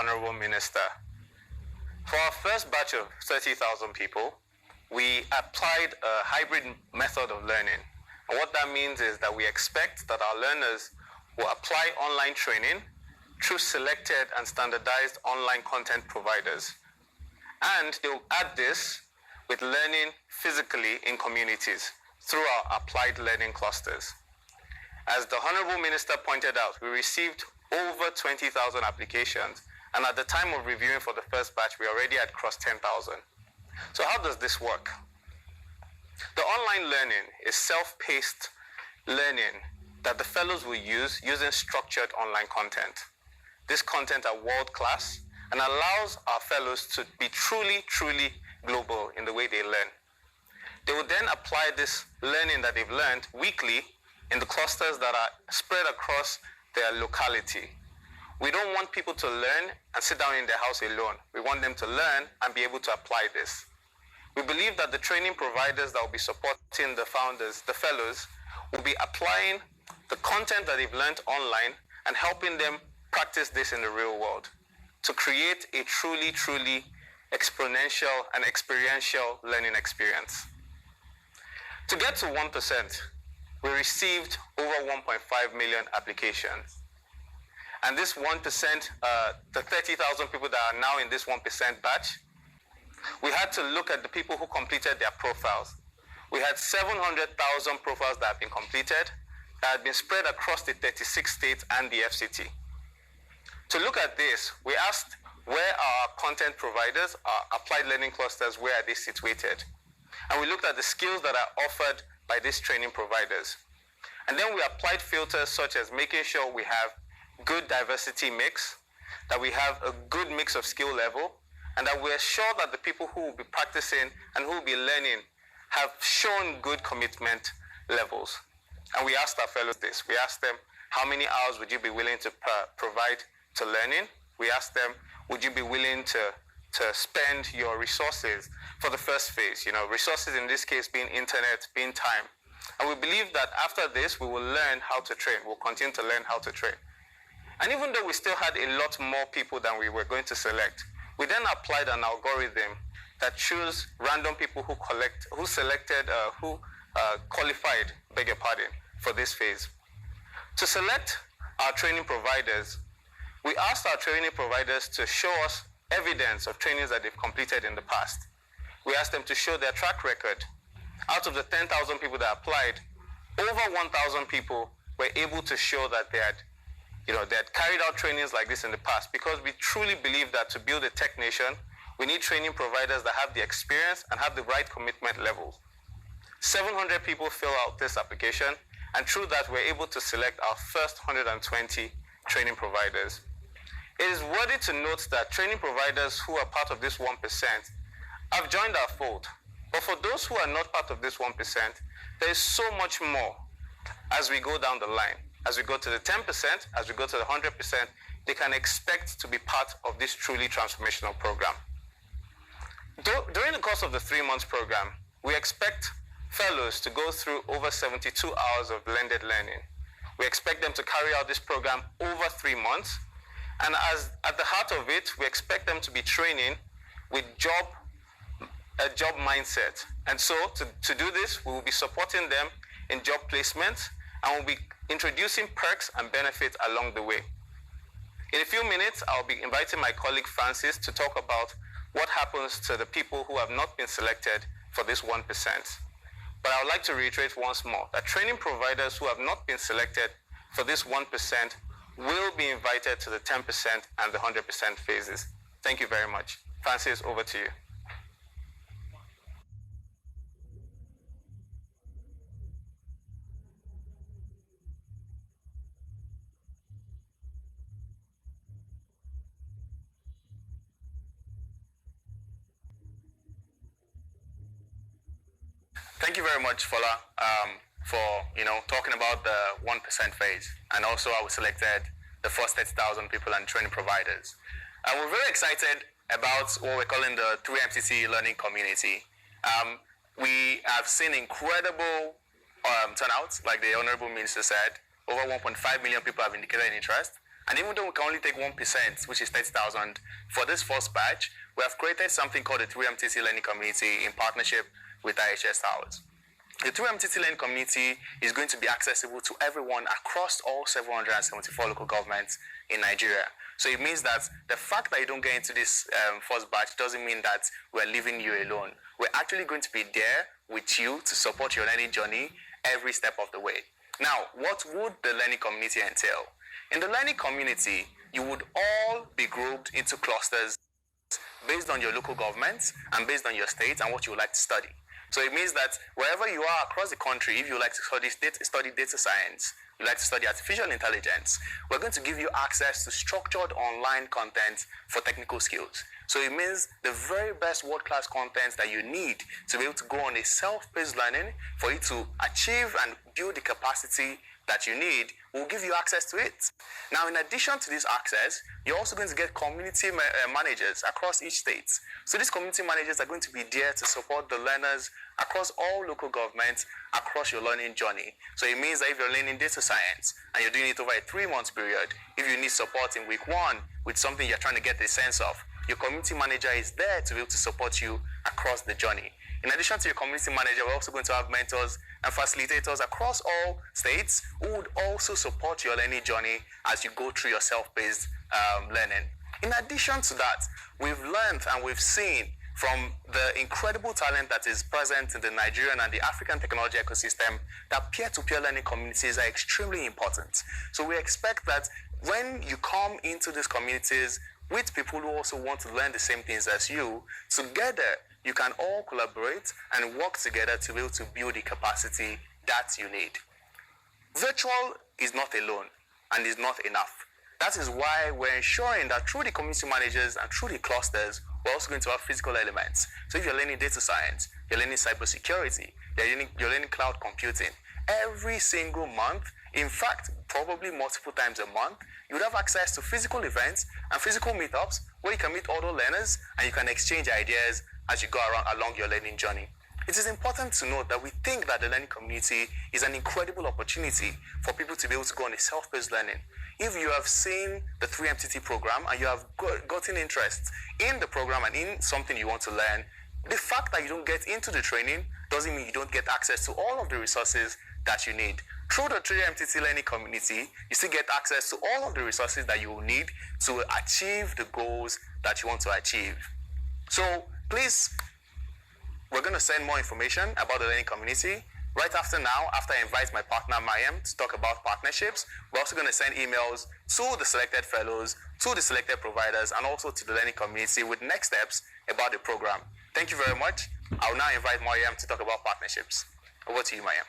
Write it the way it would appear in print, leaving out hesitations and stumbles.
Honorable Minister. For our first batch of 30,000 people, we applied a hybrid method of learning. And what that means is that we expect that our learners will apply online training through selected and standardized online content providers. And they'll add this with learning physically in communities through our applied learning clusters. As the Honorable Minister pointed out, we received over 20,000 applications, and at the time of reviewing for the first batch, we already had crossed 10,000. So how does this work? The online learning is self-paced learning that the fellows will use using structured online content. This content are world-class and allows our fellows to be truly global in the way they learn. They will then apply this learning that they've learned weekly in the clusters that are spread across their locality. We don't want people to learn and sit down in their house alone. We want them to learn and be able to apply this. We believe that the training providers that will be supporting the founders, the fellows, will be applying the content that they've learned online and helping them practice this in the real world to create a truly exponential and experiential learning experience. To get to 1%, we received over 1.5 million applications. And this 1%, the 30,000 people that are now in this 1% batch, we had to look at the people who completed their profiles. We had 700,000 profiles that have been completed, that had been spread across the 36 states and the FCT. To look at this, we asked where our content providers, our applied learning clusters, where are they situated? And we looked at the skills that are offered by these training providers. And then we applied filters such as making sure we have good diversity mix, that we have a good mix of skill level, and that we're sure that the people who will be practicing and who will be learning have shown good commitment levels. And we asked our fellows this. We asked them, how many hours would you be willing to provide to learning? We asked them, would you be willing to spend your resources for the first phase? Resources in this case being internet, being time. And we believe that after this, we will learn how to train. We'll continue to learn how to train. And even though we still had a lot more people than we were going to select, we then applied an algorithm that chose random people who qualified, beg your pardon, for this phase. To select our training providers, we asked our training providers to show us evidence of trainings that they've completed in the past. We asked them to show their track record. Out of the 10,000 people that applied, over 1,000 people were able to show that they had carried out trainings like this in the past, because we truly believe that to build a tech nation, we need training providers that have the experience and have the right commitment levels. 700 people fill out this application, and through that, we're able to select our first 120 training providers. It is worthy to note that training providers who are part of this 1% have joined our fold. But for those who are not part of this 1%, there is so much more as we go down the line. As we go to the 10%, as we go to the 100%, they can expect to be part of this truly transformational program. During the course of the 3 months program, we expect fellows to go through over 72 hours of blended learning. We expect them to carry out this program over 3 months. And at the heart of it, we expect them to be training with a job mindset. And so to do this, we will be supporting them in job placement, and we'll be introducing perks and benefits along the way. In a few minutes, I'll be inviting my colleague Francis to talk about what happens to the people who have not been selected for this 1%. But I would like to reiterate once more that training providers who have not been selected for this 1% will be invited to the 10% and the 100% phases. Thank you very much. Francis, over to you. Thank you very much, Fola, for talking about the 1% phase, and also how we selected the first 30,000 people and training providers. We're very excited about what we're calling the 3MCC learning community. We have seen incredible turnouts, like the Honorable Minister said. Over 1.5 million people have indicated an interest. And even though we can only take 1%, which is 30,000, for this first batch, we have created something called the 3MTT Learning Community in partnership with IHS Towers. The 3MTT Learning Community is going to be accessible to everyone across all 774 local governments in Nigeria. So it means that the fact that you don't get into this first batch doesn't mean that we're leaving you alone. We're actually going to be there with you to support your learning journey every step of the way. Now, what would the learning community entail? In the learning community, you would all be grouped into clusters based on your local government and based on your state and what you would like to study. So it means that wherever you are across the country, if you like to study data science, you like to study artificial intelligence, we're going to give you access to structured online content for technical skills. So it means the very best world-class content that you need to be able to go on a self-paced learning for you to achieve and build the capacity that you need, will give you access to it. Now, in addition to this access, you're also going to get community managers across each state. So these community managers are going to be there to support the learners across all local governments across your learning journey. So it means that if you're learning data science and you're doing it over a 3-month period, if you need support in week 1 with something you're trying to get a sense of, your community manager is there to be able to support you across the journey. In addition to your community manager, we're also going to have mentors and facilitators across all states who would also support your learning journey as you go through your self-paced learning. In addition to that, we've learned and we've seen from the incredible talent that is present in the Nigerian and the African technology ecosystem that peer-to-peer learning communities are extremely important. So we expect that when you come into these communities with people who also want to learn the same things as you, together you can all collaborate and work together to be able to build the capacity that you need. Virtual is not alone and is not enough. That is why we're ensuring that through the community managers and through the clusters, we're also going to have physical elements. So if you're learning data science, you're learning cybersecurity, you're learning cloud computing, every single month, in fact, probably multiple times a month, you would have access to physical events and physical meetups where you can meet other learners and you can exchange ideas as you go along your learning journey. It is important to note that we think that the learning community is an incredible opportunity for people to be able to go on a self-paced learning. If you have seen the 3MTT program and you have gotten interest in the program and in something you want to learn, the fact that you don't get into the training doesn't mean you don't get access to all of the resources that you need. Through the 3MTT learning community, you still get access to all of the resources that you will need to achieve the goals that you want to achieve. So please, we're going to send more information about the learning community. Right after now, after I invite my partner Mayam to talk about partnerships, we're also going to send emails to the selected fellows, to the selected providers, and also to the learning community with next steps about the program. Thank you very much. I'll now invite Mayam to talk about partnerships. Over to you, Mayam.